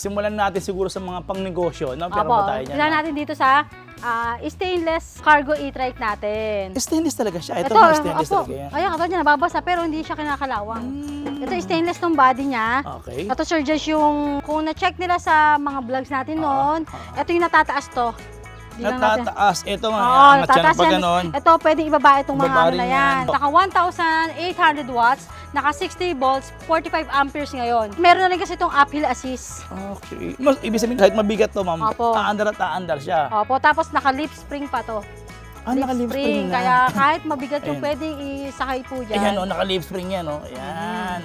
Simulan natin siguro sa mga pangnegosyo, no? Pero Opo, tayo dyan. simulan natin dito sa stainless cargo e-trike natin. Stainless talaga siya. Ito mga stainless opo, talaga yan. ayan, katulad niya, nababasa pero hindi siya kinakalawang. Ito, stainless tong body niya. Okay. Ito, Sir Josh, yung kung na-check nila sa mga vlogs natin noon, ito yung natataas to. Di lang natin- Natataas. Ito mga Oo, angat siya natataas pag yan. ganon. Ito, pwedeng ibaba itong mga Ibaba ano rin na yan. yan. Naka 1,800 watts, naka 60 volts, 45 amperes ngayon. Meron na rin kasi itong uphill assist. Okay. Ibig sabihin kahit mabigat to, ma'am, Opo. aandar at aandar siya. Opo, tapos naka lip spring pa to. Naka-lip spring na. Kaya kahit mabigat yung Ayan. pwedeng isakay po dyan. Ayan, naka-lip spring yan, o. Ayan.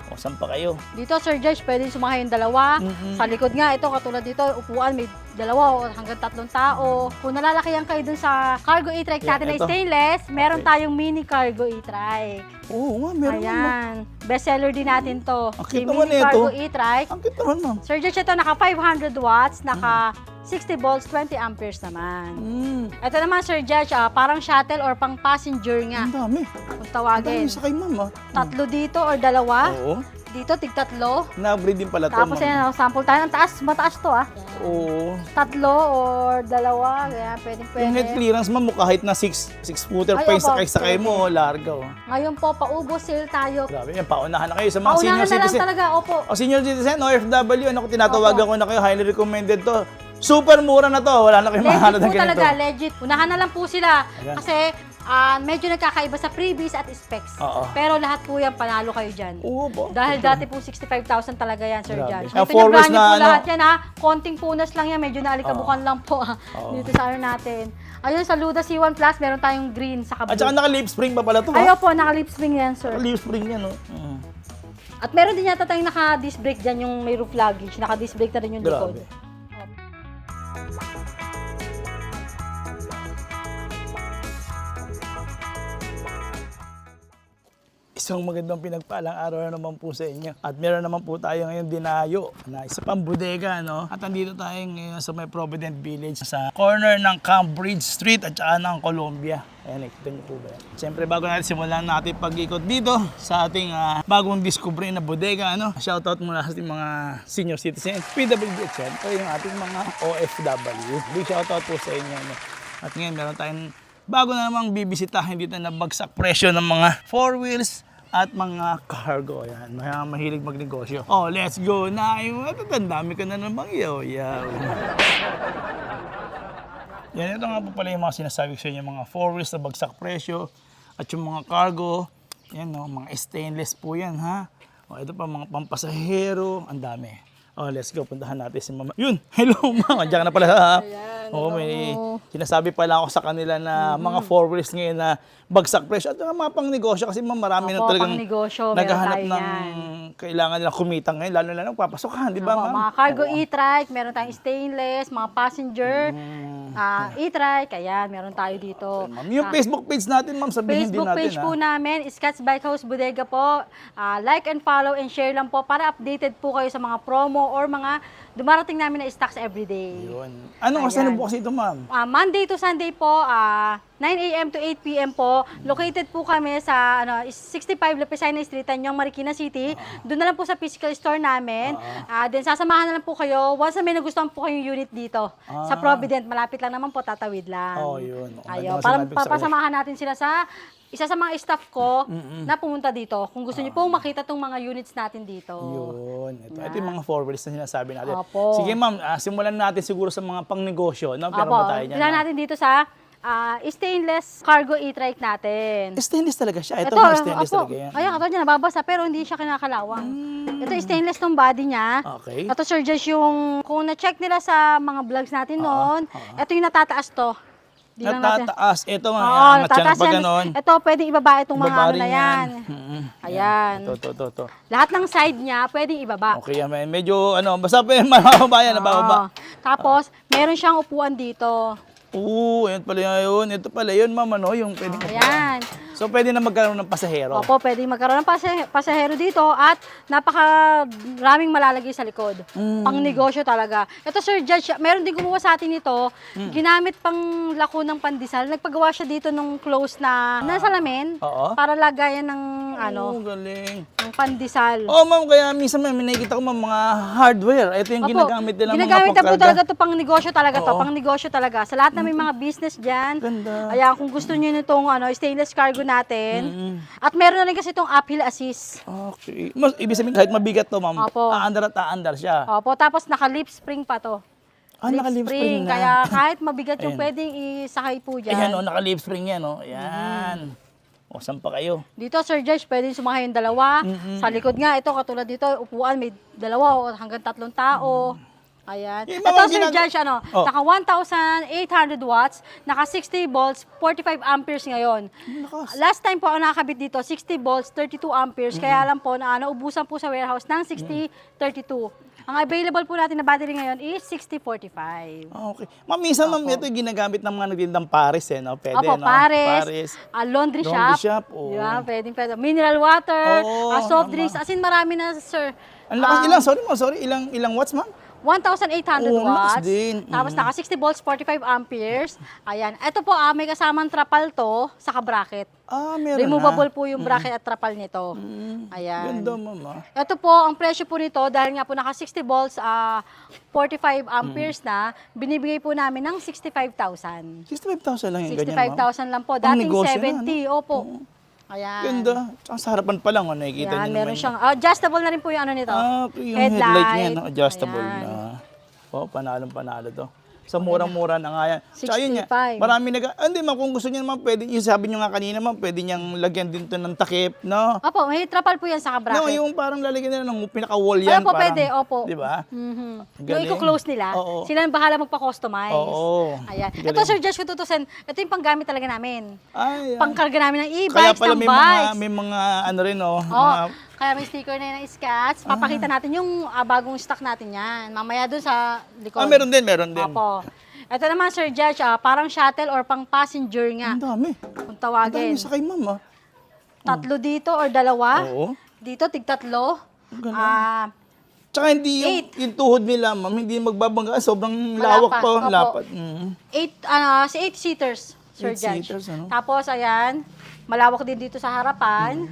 O, saan pa kayo? Dito, Sir Josh, pwedeng sumakay yung dalawa. Sa likod nga, ito, katulad dito, upuan, may dalawa o hanggang 3 tao. Kung nalalakihan kayo dun sa cargo e-trike natin na ito. stainless, meron Okay. tayong mini cargo e-trike. Oo nga, meron naman. Ayan. Bestseller din natin to. Ang Si cute naman mini nito. cargo e-trike. Ang cute naman, ma'am. Sir Josh, ito naka 500 watts, naka 60 volts, 20 amperes naman. Ito naman, Sir Josh, parang shuttle or pang passenger nga. Ang dami. Kung Ang dami tawagin. sa kay ma'am, ah. Tatlo dito or dalawa. Oo. Dito, tig tatlo. Na-upgrade din pala to, Tapos ma'am. yan, sample tayo. Ang taas, mataas to Oo. Tatlo or dalawa, kaya pwedeng Yung head pwede. clearance, ma'am, kahit na 6-footer Ay, pa yung opo, sakay-sakay mo, larga, oh. Ngayon po, paubos sale tayo. Grabe, yan, paunahan na kayo sa mga Paunahan senior na lang citizen. talaga, opo. O senior citizen, OFW, ano ko tinatawagan ko na kayo, highly recommended to. Super mura na to, wala na kayong mahanap Legit ng po ganito. talaga, legit. Unahan na lang po sila. Ayan. Kasi medyo nagkakaiba sa freebies at specs. Oo. Pero lahat po yan, panalo kayo dyan. Oo po. Dahil dati po 65,000 talaga yan, Sir Grabe. Josh. Ah, Ito four yung wheels brand new na po ano? lahat yan ha. Konting punas lang yan, medyo naalikabukan lang po dito sa ano natin. Ayun, sa Luda C1 Plus, meron tayong green sa At saka kablo. naka-lip spring pa pala to, ha? Ayaw po, naka-lip spring yan, sir. Naka-lip spring yan, oh. At meron din yata tayong naka-disc brake dyan, yung may roof luggage. Naka-disc brake na rin yung likod. Grabe. Isang magandang pinagpalang araw na naman po sa inyo. At meron naman po tayo ngayon dinayo na isa pang bodega, no? At nandito tayo ngayon sa may Provident Village sa corner ng Cambridge Street at saka ng Columbia. Ayan, nakita niyo po ba yan? Siyempre, bago natin simulan natin pag-ikot dito sa ating bagong discovery na bodega, ano? Shoutout muna sa ating mga senior citizen, PWD at syempre yung ating mga OFW. Big shoutout po sa inyo, no? At ngayon, meron tayong bago na namang bibisitahin dito na bagsak presyo ng mga 4 wheels at mga cargo. Yan, mahilig magnegosyo. Oh, let's go na. Yung dami ka na namang yaw-yaw. Yan, ito nga po pala yung mga sinasabi ko sa inyo, mga 4 wheels na bagsak presyo at yung mga cargo. Yan, no, mga stainless po yan, ha. Oh, ito pa, mga pampasahero. Ang dami. Oh, let's go. Puntahan natin si Mama. Yun! Hello, Mama. Andiyan ka na pala, ha? Oo, may sinasabi pala ako sa kanila na mga 4 wheels ngayon na bagsak presyo at mga pangnegosyo kasi marami na Opo, talagang pangnegosyo, meron naghahanap tayo ng yan. kailangan nila kumita ngayon, lalo na lang papasokan, di ba, Opo, ma'am? mga cargo e-trike, meron tayong stainless, mga passenger e-trike, ayan, meron tayo dito. Ma'am, yung Facebook page natin, ma'am, sabihin din Facebook natin, page po namin, Scotts Bike House Bodega po. Like and follow and share lang po para updated po kayo sa mga promo or mga dumarating namin na stocks everyday. Yun. Anong oras na Ayan. bukas ito, ma'am? Monday to Sunday po, 9 a.m. to 8 p.m. po. Located po kami sa 65 Lapicina Street, Tanyong, Marikina City. Doon na lang po sa physical store namin. Then sasamahan na lang po kayo once na may nagustuhan po kayong unit dito. Sa Provident, malapit lang naman po, tatawid lang. Oh, yun. Ayaw, Ano para sinabi ko sa papasamahan natin sila sa isa sa mga staff ko na pumunta dito. Kung gusto niyo pong makita tong mga units natin dito. Yun. Ito yung mga 4 wheels na sinasabi natin. Opo. Sige, ma'am, simulan natin siguro sa mga pangnegosyo, no? Pero Opo, ba tayo dyan, tingnan ma'am? natin dito sa stainless cargo e-trike natin. Stainless talaga siya. Ito mga stainless opo, talaga yan. ayan, katulad niya, nababasa pero hindi siya kinakalawang. Ito, stainless tong body niya. Okay. Ito, Sir Josh, yung kung na-check nila sa mga vlogs natin noon, ito yung natataas to. Di lang natin. Natataas. Ito mga Oo, angat siya na natataas pag yan. ganon. Ito, pwedeng ibaba itong mga Ibaba ano rin na yan. Ayan. Ito. Lahat ng side niya, pwedeng ibaba. Okay, medyo basta pa yung mababa yan, nababa. Oo. Tapos, meron siyang upuan dito. Oo, ayan pala yun. Ito pala yun, ma'am, yung pwedeng Ayan. So, pwede na magkaroon ng pasahero. Opo, pwede magkaroon ng pasahero dito at napakaraming malalagay sa likod. Pang negosyo talaga. Ito Sir Judge, meron din gumawa sa atin ito. Ginamit pang lako ng pandesal. Nagpagawa siya dito nung close na salamin Oo. para lagayan ng Galing. ng pandesal. Oh, ma'am, kaya minsan may nakikita ko mga hardware. Ito yung Opo, ginagamit nila ginagamit mga na po pangkarga. talaga to pang negosyo talaga to, Oo. pang negosyo talaga. Sa lahat na may mga business diyan. Ganda. Ayan, kung gusto niyo nitong stainless cargo natin. At meron na rin kasi itong uphill assist. Okay. Mas, ibig sabihin kahit mabigat to, ma'am, Opo. aandar at aandar siya. Opo, tapos naka-lip spring pa to. Naka-lip spring na. Kaya kahit mabigat yung Ayan. pwedeng isakay po dyan. Ayan, naka-lip spring yan, Ayan. O, saan pa kayo? Dito, Sir Judge, pwedeng sumakay yung dalawa. Sa likod nga, ito, katulad dito, upuan, may dalawa o hanggang 3 tao. Ayan. Yung Ito, mga Sir Judge, Oh. naka 1,800 watts, naka 60 volts, 45 amperes ngayon. Lakas. Last time po ako nakakabit dito, 60 volts, 32 amperes. Kaya alam po na naubusan po sa warehouse ng 60-32. Ang available po natin na battery ngayon is 60-45. Okay. Ma'am, minsan, ma'am, ito yung ginagamit ng mga nagtindang pares, Pwede, Opo, no? pares, laundry Laundry shop. shop, oo. Di ba? Pwede. Mineral water, Oo, soft tama. drinks. As in, marami na, sir. Ang lakas, ilang watts, ma'am? 1,800 Oo, lakas watts. din. Tapos naka 60 volts, 45 amperes. Ayan. Ito po, may kasamang trapal to, saka bracket. Meron Removable na. po yung bracket at trapal nito. Ayan. Ganda, ma'am, Ito po, ang presyo po nito, dahil nga po naka 60 volts, 45 amperes na, binibigay po namin ng 65,000. 65,000 lang yung ganyan, ma'am. 65,000 lang po. Pang Dating negosyo na, 70, opo. Ayan. Ganda. Tsaka sa harapan pa lang, nakikita Ayan, niyo meron naman. siyang, adjustable na rin po yung ano nito. Yung headlight niya, adjustable Ayan. na. Panalo to. Sa murang-mura na nga yan. Tsaka yun nga, 65. marami hindi ma'am, kung gusto niyo naman, pwede, yung sabi niyo nga kanina ma'am, pwede niyang lagyan din to ng takip, no? Opo, may trapal po yan sa No, bracket. yung parang lalagyan nila ng pinaka-wall yan. Opo, parang, pwede, opo. Di ba? Yung Galing. i-close nila, Oo. sila ang bahala magpa-customize. Oo. Ayan. Galing. Ito, Sir Josh, kututusin, ito yung panggamit talaga namin. Ay, Pangkarga namin ng kaya e-bikes, pala ng may bikes. may mga ano rin, Oo, mga, kaya may sticker na yun ng Scotch. Papakita natin yung bagong stock natin yan. Mamaya dun sa likod. meron din. Opo. Ito naman, Sir Josh, parang shuttle or pang passenger nga. Ang dami. Kung Ang tawagin. dami sakay ma'am, Tatlo dito or dalawa. Oo. Dito, tig-tatlo. Galing. Eight. Tsaka hindi yung tuhod nila, ma'am, hindi magbabangga. Sobrang lawak pa. Opo. Lapat. 8 seaters, Sir Eight Judge. seaters, ano? Tapos, ayan, malawak din dito sa harapan.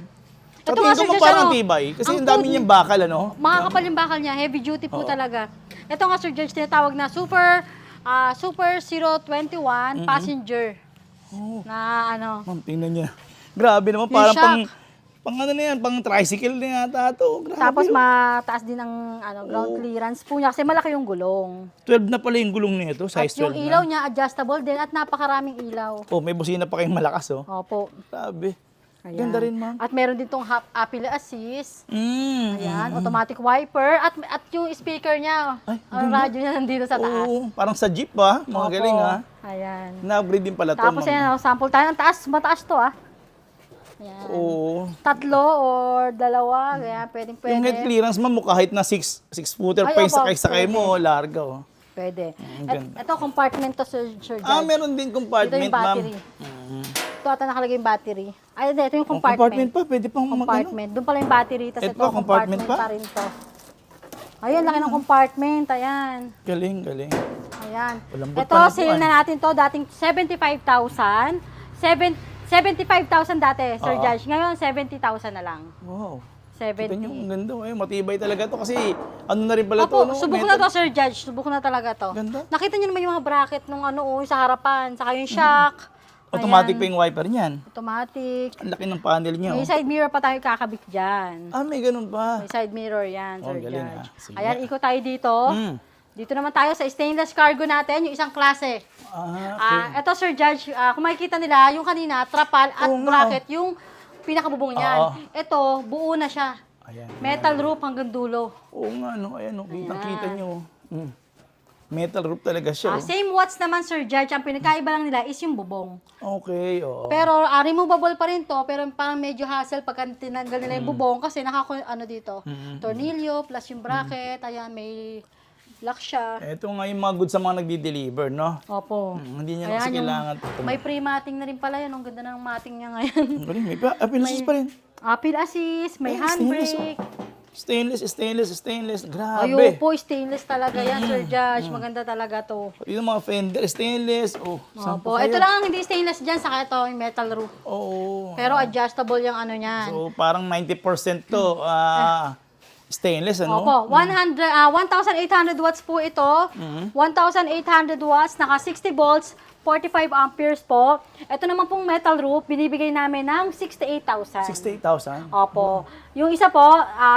Tsaka Ito nga, tingin Sir ko Judge, parang tibay. Kasi ang dami niyang bakal, Makakapal yung bakal niya, heavy duty po talaga. Ito nga, Sir Judge, tinatawag na Super 021 passenger. Oh. Na Ma'am, tingnan niya. Grabe naman, Yung parang shock. pang ano na yan, pang tricycle na yata to. Grabe. Tapos mataas din ang ground clearance po niya kasi malaki yung gulong. 12 na pala yung gulong nito, At size yung 12 ilaw na. niya adjustable din at napakaraming ilaw. Oh, may busina pa kayong malakas, Opo. Grabe. Ayan. Ganda rin, ma'am. At meron din tong appeal assist. Ayan, Mm. automatic wiper at yung speaker niya, Ay, ang radyo niya nandito sa taas. Oo, parang sa jeep mga Opo. galing Ayan. Na-upgrade din pala to, Tapos ma'am. ayan, sample tayo. Ang taas, mataas to Ayan. Oo. Tatlo or dalawa, kaya pwedeng pwede. Yung head clearance, ma'am, kahit na 6-footer Ay, pa yung opo, sakay-sakay mo, larga, Pwede. ganda. Ito, compartment to, Sir Judge. Meron din Ito compartment, yung ma'am. battery. Ito ata nakalagay yung battery. Ay, ito yung Compartment compartment. pa, pwede pang mag-ano. Compartment. Doon pala yung battery, tapos Ito, ito, compartment compartment pa? pa rin to. Ayan, laki ng compartment. Ayan. Galing. Ayan. Malambot Ito, pa na po, sale na natin to. Dating 75,000. 75,000 dati, Sir Oo. Judge. Ngayon, 70,000 na lang. Wow. Kita 70. nyo, ang ganda. Matibay talaga to kasi ano na rin pala Opo, to, subok na to, Sir Judge. Subok na talaga to. Ganda. Nakita niyo naman yung mga bracket nung yung sa harapan. Saka yung shock. Automatic Ayan. pa yung wiper niyan. Automatic. Ang laki ng panel niya. May side mirror pa tayo kakabit dyan. May ganun pa. May side mirror yan, Sir galing, Judge. Sige. Ayan, ikot tayo dito. Mm. Dito naman tayo sa stainless cargo natin, yung isang klase. Okay. Ito, Sir Judge, kung makikita nila, yung kanina, trapal at Oo nga. bracket, yung pinakabubong niyan. Oo. Ito, buo na siya. Ayan. Metal roof hanggang dulo. Oo nga, ayan, kitang-kita nyo. Metal roof talaga siya. Same watts naman, Sir Judge. Ang pinagkaiba lang nila is yung bubong. Okay, oo. Pero removable pa rin to, pero parang medyo hassle pagka tinanggal nila yung bubong kasi dito, tornilyo plus yung bracket, ayan, may Lock siya. Ito nga yung mga goods sa mga nagdi-deliver, no? Opo. Hindi niya Ayan, kasi yung- kailangan. May pre-matting na rin pala yan. Ang ganda ng matting niya ngayon. Ang galing, may appeal pa rin. Apple assist, may Ay, stainless, handbrake. Stainless. Grabe. Ayun po, stainless talaga yan, Sir Judge. Maganda talaga to. Yung mga fender, stainless. Oh, saan Opo. pa Ito kayo? lang ang hindi stainless dyan, saka ito yung metal roof. Oo. Pero adjustable yung ano niyan. So, parang 90% to stainless, ano? Opo, 1,800 watts po ito. 1,800 watts, naka 60 volts, 45 amperes po. Ito naman pong metal roof, binibigay namin ng 68,000. 68,000? Opo. Yung isa po,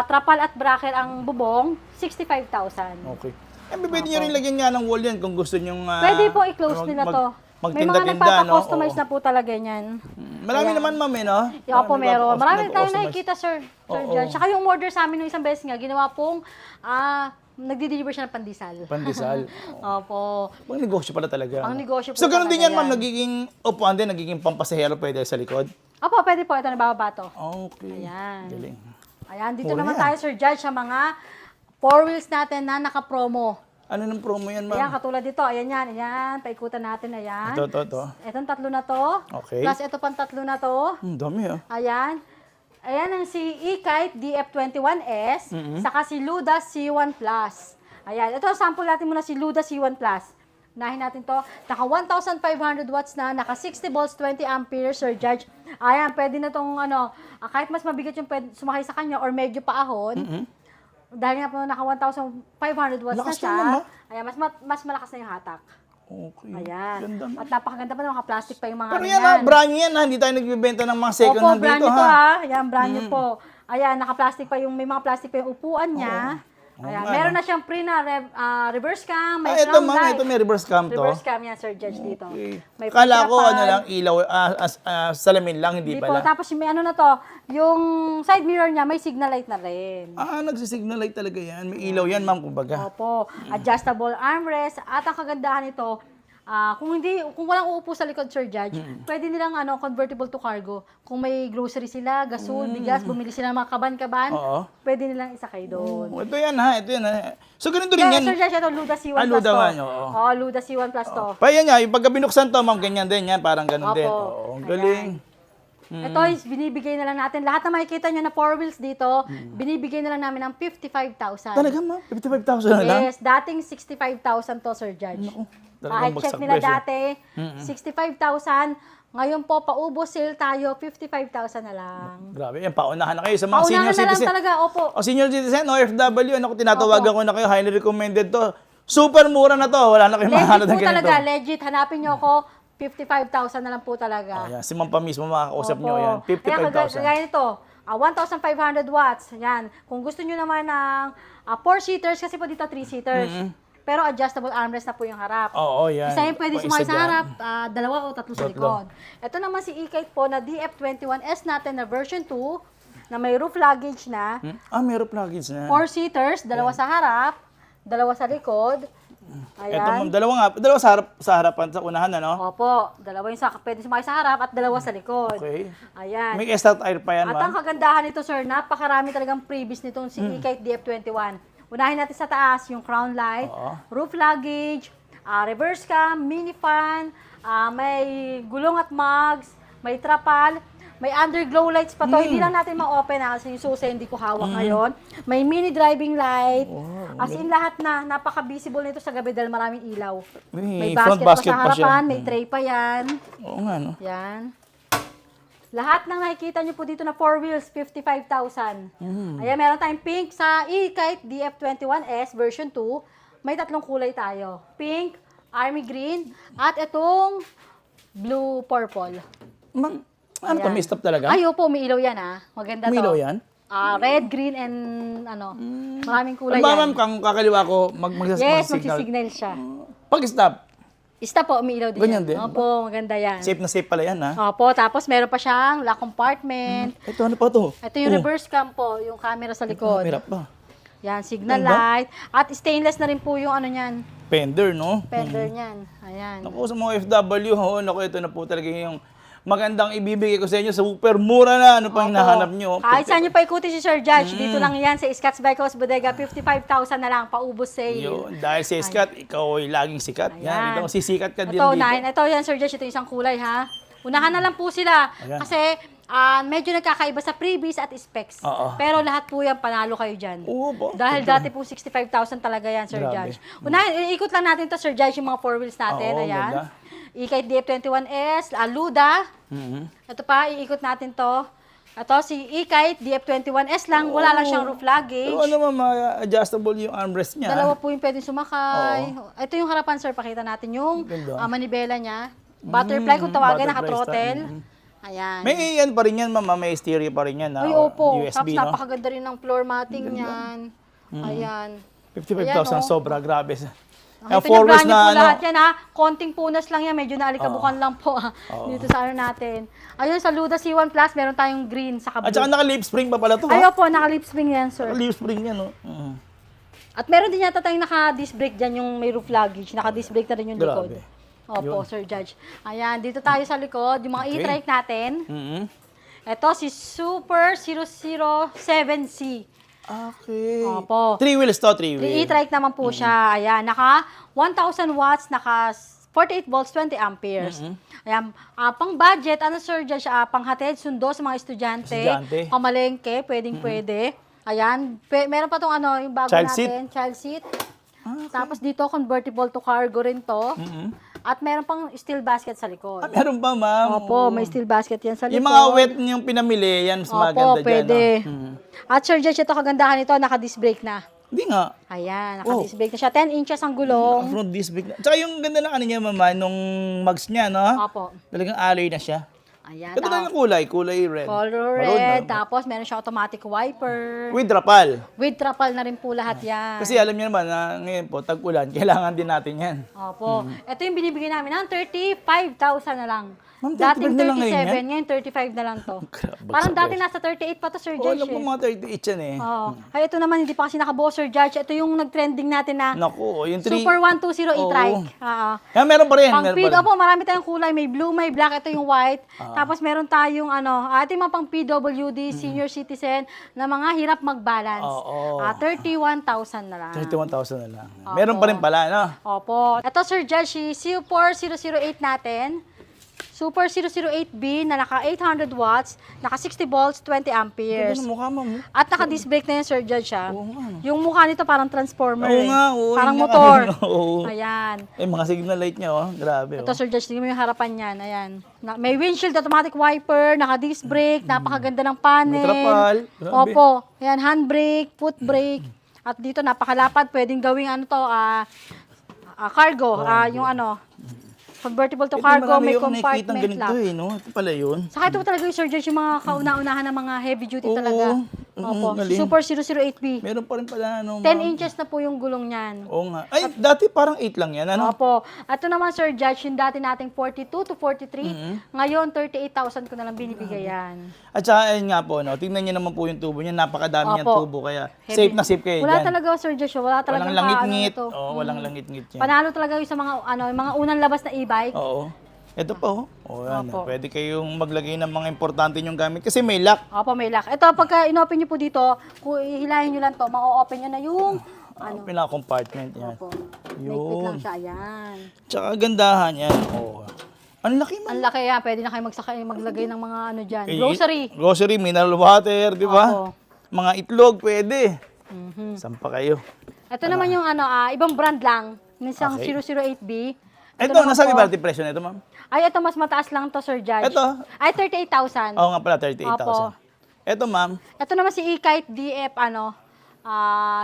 trapal at bracket ang bubong, 65,000. Okay. Pwede nyo rin lagyan nga ng wall yan kung gusto nyo. Pwede po i-close nila to. May mga Magtinda-tinda, nagpapa-customize no? na po talaga niyan. Marami naman, ma'am, eh, no? Opo, meron. Marami tayong nag-customize. nakikita, Sir. Sir Oo. John. Tsaka yung order sa amin ng isang beses nga, ginawa pong, nagdi-deliver siya ng pandesal. Pandesal. Opo. Pang negosyo pala talaga. Pang negosyo po So, ganun din talaga yan, ma'am. yan. Nagiging upuan din, nagiging pampasahero pwede sa likod. Opo, pwede po. Ito, nabababa to. Okay. Ayan. Galing. Ayan, dito Mura naman yan. tayo, Sir Judge, sa mga four wheels natin na naka-promo. Ano ng promo yan, Ayan, ma'am? katulad dito. Ayan yan, ayan. Paikutan natin, ayan. Ito. Itong tatlo na to. Okay. Plus ito pang tatlo na to. Dami, ah. Ayan. Ayan ang si E-Kite DF21S, saka si Luda C1 Plus. Ayan, ito sample natin muna si Luda C1 Plus. Unahin natin to. Naka 1,500 watts na, naka 60 volts, 20 amperes, Sir Judge. Ayan, pwede na tong ano, kahit mas mabigat yung sumakay sa kanya or medyo paahon. Dahil nga po naka 1,500 watts Lakas na siya. naman, ha? Ayan, mas malakas na yung hatak. Okay. Ayan. Ganda, ma'am. At napakaganda pa, naka-plastic pa yung mga Pero ano yan, ha? Brand new yan, ha? Hindi tayo nagbibenta ng mga second Opo, hand brand dito, new to ha? ha. Ayan, brand new po. Ayan, naka-plastic pa yung, may mga plastic pa yung upuan niya. Ayan, nga, meron no? na siyang pre na reverse cam, may Ito, front ma'am. light. Ito may reverse cam to. Reverse cam yan, Sir Judge, dito. Okay. May Kala ko, pagtrapal. ano lang, ilaw, salamin lang, hindi Hindi po. pala. Tapos yung may ano na to, yung side mirror niya, may signal light na rin. Nagsisignal light talaga yan. May ilaw yan, ma'am, kumbaga. Opo. Adjustable armrest. At ang kagandahan nito, kung walang uupo sa likod, Sir Judge, pwede nilang convertible to cargo. Kung may grocery sila, gasol, bigas, bumili sila ng mga kaban-kaban, Oo. pwede nilang isakay doon. Ito yan, ha? Ito yan, ha? So, ganito rin Yeah, yan. Sir Judge, ito, Luda C1 Plus Luda to. nga, oo. Oo, Luda C1 Plus to. Pa yan nga, yung pagka binuksan to, ma'am, ganyan din yan. Parang ganun din. Opo. Oo, ang galing. Ito is binibigay na lang natin. Lahat na makikita nyo na four wheels dito, binibigay na lang namin ng 55,000. Talaga, ma'am? 55,000 na lang? Yes, dating 65,000 to, Sir Judge. Talagang Check bagsak nila presyo. dati, 65,000. Ngayon po, paubos sale tayo, 55,000 na lang. Grabe, yan. Paunahan na kayo sa mga Paunahan senior na lang citizen. talaga, opo. O senior citizen, OFW, ano ko tinatawagan ko na kayo, highly recommended to. Super mura na to. Wala na kayong mahanap Legit ng po ganito. talaga, legit. Hanapin nyo ako, 55,000 na lang po talaga. Ayan, si ma'am pa mismo makakausap nyo yan. Ayan, 55,000. kagaya nito, 1,500 watts. Yan. Kung gusto nyo naman ng 4-seaters, kasi po dito 3-seaters. Pero adjustable armrest na po yung harap. Oo, yan. Isa yung pwede Pang sumakay isa sa dyan. harap, dalawa o tatlo sa Tatlo. likod. Ito naman si E-Kite po na DF21S natin na version 2, na may roof luggage na. Meron luggage na. 4-seaters, dalawa sa harap, dalawa sa likod. Ito, ma'am, Ayan. dalawa sa harapan, sa unahan, ano? Opo, dalawa yung pwede sumakay sa harap at dalawa sa likod. Okay. Ayan. May extra tire pa yan, At ang ma'am. kagandahan nito, sir, napakarami talagang freebies nitong si E-Kite DF21. Unahin natin sa taas, yung crown light, Oo. roof luggage, reverse cam, mini fan, may gulong at mugs, may trapal, may underglow lights pa to. Hindi lang natin ma-open kasi yung susi hindi ko hawak ngayon. May mini driving light. As in lahat na, napaka-visible nito sa gabi dahil maraming ilaw. May front basket, basket pa pa sa siya. harapan, may tray pa yan. Oo nga, no? Yan. Lahat ng nakikita nyo po dito na 4 wheels, 55,000. Ayan, meron tayong pink sa E-Kite DF21S version 2. May tatlong kulay tayo. Pink, army green, at itong blue purple. Ma'am, ano to? Ayan. May stop talaga? Ay, opo, may ilaw yan Maganda May to. ilaw yan? Red, green, and maraming kulay Ano ba, yan. ma'am, kung kakaliwa ko, Yes, mag-signal. magsisignal siya. Pag-stop, Isa po, may ilaw din Ganyan yan. din? Opo, maganda yan. safe na safe pala yan, ha? Opo, tapos meron pa siyang lock compartment. Ito, ano pa to? Ito yung reverse cam po, yung camera sa likod. Hirap pa. Yan, signal Ganda. light. At stainless na rin po yung ano niyan, Fender, no? fender niyan. Ayan. Naku, sa mga FW, ho, naku, ito na po talaga yung magandang ibibigay ko sa inyo. Super mura na. Ano pang Opo. hinahanap nyo? Kahit saan nyo pa ikuti si Sir Judge, dito lang yan sa Scotts Bicos Bodega, 55,000 na lang, paubos sale. Yun, dahil sa Scott, ikaw ay laging sikat. Yan, ito, sisikat ka din Ito, dito. ito yan Sir Judge, ito isang kulay ha. Unahan na lang po sila. Ayan. Kasi medyo nagkakaiba sa freebies at specs. Oo. Pero lahat po yan, panalo kayo dyan. Oo po. Dahil dati po 65,000 talaga yan, Sir Grabe. Judge. Unahin, ikot lang natin to Sir Judge, yung mga 4 wheels natin. Oo, Ayan. ganda. E-Kite DF21S, Aluda. Ito pa, iikot natin to. Ito, si E-Kite DF21S lang, wala lang siyang roof luggage. Pero ano adjustable yung armrest niya. Dalawa po yung pwedeng sumakay. Ito yung harapan, sir. Pakita natin yung Ganda. manibela niya. Butterfly kung tawagin, butterfly naka-throttle. style. Ayan. May yan pa rin yan, ma'am. May stereo pa rin yan. Ay, opo. USB, Tapos no? napakaganda rin ng floor matting niyan. Ayan. 55,000 Ayan, oh. sobra. Grabe. Ang Four wheels pinag-brand niyo po na lahat yan ha. Konting punas lang yan. Medyo naalikabukan lang po dito sa ano natin. Ayun, sa Luda C1 Plus, meron tayong green sa At saka naka-lip spring pa pala to, Ay, ha? opo, naka-lip spring yan, sir. Naka-lip spring yan, no? At meron din yata tayong naka-disc brake dyan, yung may roof luggage. Naka-disc brake na rin yung likod. Grabe. Opo, Sir Judge. Ayan, dito tayo sa likod. Yung mga Okay. e-trike natin. Ito, si Super 007C. Okay. Opo. 3 wheels to, 3 wheels. E-trike naman po siya. Ayan, naka 1,000 watts, naka 48 volts, 20 amperes. Ayan, pang budget, ano Sir Judge, panghatid, sundo sa mga estudyante, Estudyante. pamalengke, pwedeng-pwede. Ayan, meron pa tong ano, yung bago Child seat? natin, child seat. Tapos dito, convertible to cargo rin to. At meron pang steel basket sa likod. Meron pa, ma'am. Opo, may steel basket yan sa likod. Yung mga wet yung pinamili, yan, mas maganda dyan. pwede. No? At Sir Judge, ito kagandahan nito, naka-disc brake na. Hindi nga. Ayan, naka-disc brake na siya. 10 inches ang gulong. Front disc brake na. Tsaka yung ganda ng ano niya, mama, nung mags niya, no? Opo. Talagang alloy na siya. Ayan. Ganda na yung kulay red. Color Maroon, red. no? Tapos meron siya automatic wiper. With rapal. With trapal na rin po lahat yan. Kasi alam niyo naman na ngayon po, tag-ulan, kailangan din natin yan. Opo. Ito yung binibigay namin ng 35,000 na lang. Ma'am, 35 Dating na lang ngayon 37, ngayon 35 na lang to. Grabe, Parang sabay. dati nasa 38 pa to, Sir Oo, Judge. alam po mga 38 yan eh. Oo. Ay, ito naman, hindi pa kasi nakabuo, Sir Judge. Ito yung nag-trending natin na Naku, yung 3. Super 120 e-trike. Oo. Oo. Kaya meron pa rin. Pang Meron feed, pa rin. opo, marami tayong kulay. May blue, may black. Ito yung white. Tapos meron tayong ating mga pang PWD, senior citizen, na mga hirap mag-balance. Oo. 31,000 na lang. 31,000 na lang. Meron pa rin pala, no? Opo. Ito, Sir Judge, si Super 008 natin. Super 008B na naka 800 watts, naka 60 volts, 20 amperes. Ano mukha, ma'am? At naka-disc brake na yan, Sir Judge, ha? Oo nga. Yung mukha nito parang transformer, Oo eh. nga, oo. Parang Yung motor. oo. Ayan. Eh, mga signal light niya, oh. Grabe, Ito, oh. Sir Judge, tingnan mo yung harapan niyan. Ayan. May windshield, automatic wiper, naka-disc brake, napakaganda ng panel. May trapal. Grabe. Opo. Ayan, handbrake, foot brake. At dito, napakalapad. Pwedeng gawing cargo. Yung convertible to cargo, may compartment ganito lock. eh, no? Ito pala yun. Saka ito talaga yung Sir Judge, yung mga kauna-unahan ng mga heavy duty Oo. talaga. Opo. Galing. Super 008B. Meron pa rin pala, ano, 10 inches na po yung gulong niyan. Oo nga. Ay, dati parang 8 lang yan, ano? Opo. At ito naman, Sir Judge, yung dati nating 42 to 43, ngayon 38,000 ko na lang binibigay yan. At saka, ayun nga po, no? Tingnan niyo naman po yung tubo niya. Napakadami niyang Opo. tubo, kaya Heavy. safe na safe kayo Wala dyan. talaga, Sir Judge, wala talaga Walang langit-ngit. Walang langit-ngit yan. Panalo talaga yung sa mga, yung mga unang labas na e-bike. Oo. Ito pa, oh. Oh, yan. Opo. Pwede kayong maglagay ng mga importante niyong gamit kasi may lock. Opo, may lock. Ito, pagka in-open nyo po dito, kung ihilahin nyo lang to, ma-open nyo na yung, Pinaka-compartment yan. Opo. Yun. Ligpit lang siya, ayan. Tsaka gandahan yan. Oh. Ang laki man. Ang laki yan, pwede na kayo maglagay ng mga dyan. Grocery. Grocery, mineral water, di ba? Opo. Mga itlog, pwede. Sampa kayo. Ito naman yung ibang brand lang. Minsan Okay. 008B. Ito, naman nasa po- liberty presyo nito, ma'am? Ay, ito mas mataas lang to, Sir Judge. Ito? Ay, 38,000. Oo nga pala, 38,000. Opo. Ito, ma'am. Ito naman si E-Kite DF,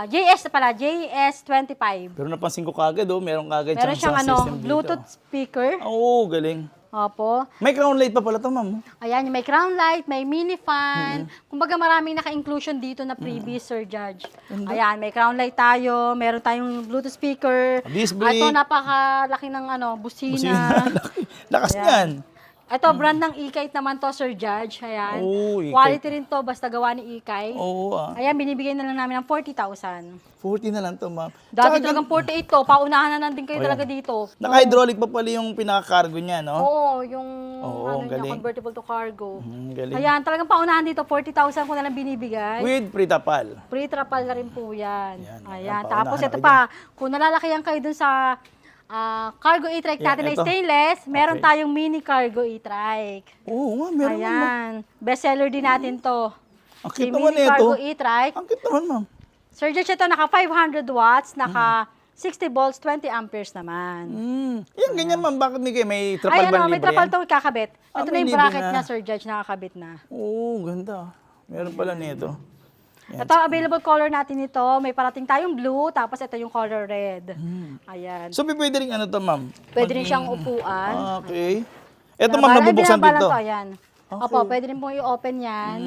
JS pala, JS25. Pero napansin ko kagad, oh. Meron kagad Meron siyang sound system dito. Bluetooth speaker. Oo, galing. Opo. May crown light pa pala to, ma'am. Ayan, may crown light, may mini fan. Kumbaga maraming naka-inclusion dito na previous, Sir Judge. Ayan, may crown light tayo, meron tayong Bluetooth speaker. Disc brake. Ito, napakalaki ng busina. Lakas niyan. Ito, brand ng E-Kite naman to, Sir Judge. Ayan. Oh, E-Kite. Quality rin to, basta gawa ni E-Kite. Oo Ayan, binibigay na lang namin ng 40,000. 40 na lang to, ma'am. Dati Tsaka talagang 48 to. Paunahan na din kayo Oh, talaga yan. dito. Naka-hydraulic pa pala yung pinaka-cargo niya, no? Oo, yung Oo, ano galing. niya, convertible to cargo. Galing. Ayan, talagang paunahan dito, 40,000 ko na lang binibigay. With pre-tapal. Pre-trapal na rin po yan. Yan, Ayan. paunahan Tapos na ito kayo pa, kung nalalakayan kayo dun sa cargo e-trike Yan, natin na ito. stainless, meron Okay. tayong mini cargo e-trike. Oo nga, meron naman. Ayan. Bestseller din natin to. Ang Si cute naman mini nito. cargo e-trike. Ang cute naman, ma'am. Sir Judge, ito naka 500 watts, naka 60 volts, 20 amperes naman. Yan, ganyan, ma'am. Bakit may trapal Ay, ba ano, may libre trapal yan? to kakabit. Ah, Ito na may yung libre bracket na. niya, Sir Judge, nakakabit na. Oo, ganda. Meron pala nito. Yan. Ito, available color natin ito. May parating tayong blue, tapos ito yung color red. Ayan. So, pwede rin ano to, ma'am? Pwede rin siyang upuan. Ah, okay. Ito, Ayan, ma'am, ay, nabubuksan binabalan dito. to, ayan. Okay. Opo, pwede rin pong i-open yan.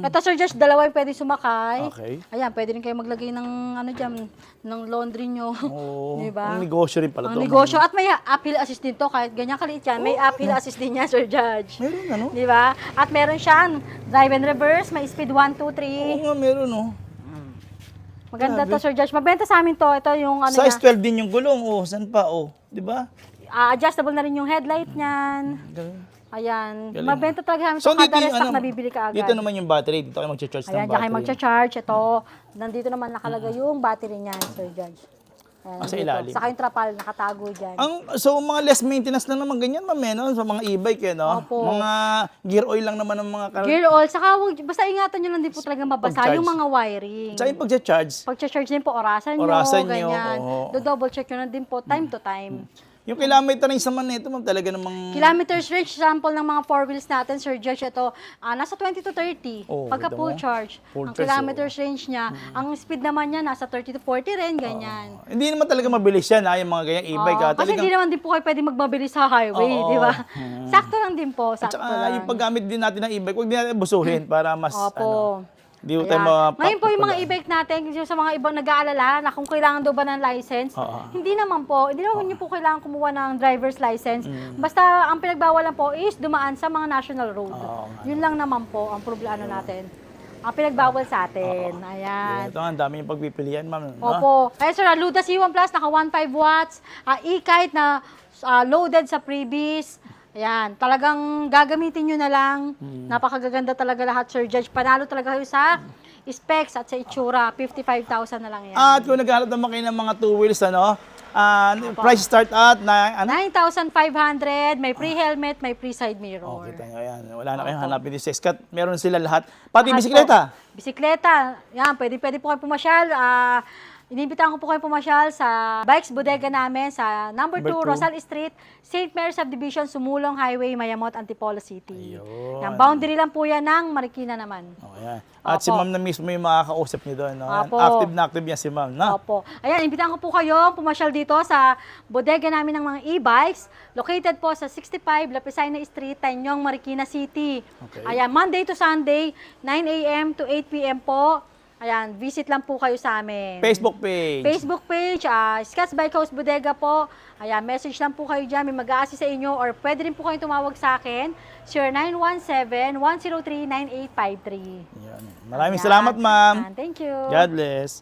Ito, Sir Josh, dalawa yung pwede sumakay. Okay. Ayan, pwede rin kayo maglagay ng ano dyan, ng laundry nyo. Oo. Diba? Ang negosyo rin pala Ang to. negosyo. At may uphill assist din to, kahit ganyan kaliit yan. May uphill assist din yan, Sir Judge. Meron, ano? Di ba? At meron siyang drive and reverse, may speed 1, 2, Oo 3. nga, meron, oh. Maganda Grabe. to, Sir Judge. Mabenta sa amin to. Ito yung ano Size niya. 12 din yung gulong, oh. Saan pa, oh. Di ba? Adjustable na rin yung headlight niyan. Galing. Ayan. Galing. Mabenta talaga namin So, to. dito Kada yung restock ano, nabibili ka agad. dito naman yung battery. Dito kayo mag-charge ng Ayan, diyan kayo battery. magcha-charge. Ito, nandito naman nakalagay yung battery niyan, Sir Judge. Ayan, Sa dito. ilalim. Saka yung trapal, nakatago dyan. So, mga less maintenance lang naman ganyan, ma'am, no? Sa mga e-bike, eh, no? Opo. Mga gear oil lang naman ng mga Gear oil, saka basta ingatan nyo lang din po talaga mabasa Pag-charge. yung mga wiring. Tsaka yung pag-charge, Pag-charge din po, orasan nyo, Orasan nyo, ganyan. oo. Do-double check nyo na din po, time to time. yung kilometer range naman nito, ma'am, talaga namang... Kilometers range, sample ng mga four wheels natin, Sir Judge, ito, nasa 20 to 30. Oh, Pagka ganda full mo. charge. Full Ang charge, kilometers range niya, ang speed naman niya, nasa 30 to 40 rin, ganyan. Hindi naman talaga mabilis yan, yung mga ganyan e-bike, Oo, ha? kasi Talagang... hindi naman din po kayo pwede magbabili sa highway, Oo. di ba? Sakto lang din po, sakto Tsaka lang. yung paggamit din natin ng e-bike, huwag din natin busuhin para mas, Opo. di Ayan. tayo Ngayon po yung mga e-bike natin, yung sa mga ibang nag-aalala na kung kailangan daw ba ng license, Oo. hindi naman nyo po kailangan kumuha ng driver's license. Basta ang pinagbawalan po is dumaan sa mga national road. Oo nga. Yun lang naman po ang problema natin. Ang pinagbawal sa atin. Ayan. Ito nga, ang dami yung pagpipilian, ma'am. no? Opo. Ay, sir, Luda C1 Plus, naka 1.5 watts. E-kite na loaded sa previous. Ayan, talagang gagamitin nyo na lang. Napakagaganda talaga lahat, Sir Judge. Panalo talaga kayo sa specs at sa itsura. 55,000 na lang yan. At kung naghahanap naman kayo ng mga two wheels, price start at na, ano? 9,500, may pre-helmet, may pre-side mirror. Oh, kita nyo, yan. Wala na kayong hanapin din sa Escat. Meron sila lahat. Pati Lahat bisikleta. po. Bisikleta. Yan, pwede po kayo pumasyal. Inibitahan ko po kayo pumasyal sa Bikes Bodega namin sa number 2, Number 2. Rosal Street, St. Mary Subdivision, Sumulong Highway, Mayamot, Antipolo City. Ayun. Yan, boundary lang po yan ng Marikina naman. Oh, yan. At si Opo. ma'am na mismo yung makakausap niyo doon. No? Yan. Opo. Active na active yan si ma'am. No? Opo. Ayan, imbitahan ko po kayo pumasyal dito sa bodega namin ng mga e-bikes. Located po sa 65 Lapicina Street, Tanyong, Marikina City. Okay. Ayan, Monday to Sunday, 9 a.m. to 8 p.m. po. Ayan, visit lang po kayo sa amin. Facebook page. Facebook page, Scats Bike House Bodega po. Ayan, message lang po kayo dyan. May mag-a-assist sa inyo or pwede rin po kayong tumawag sa akin. 0917-103-9853. Yan. Maraming salamat, ma'am. Thank you. God bless.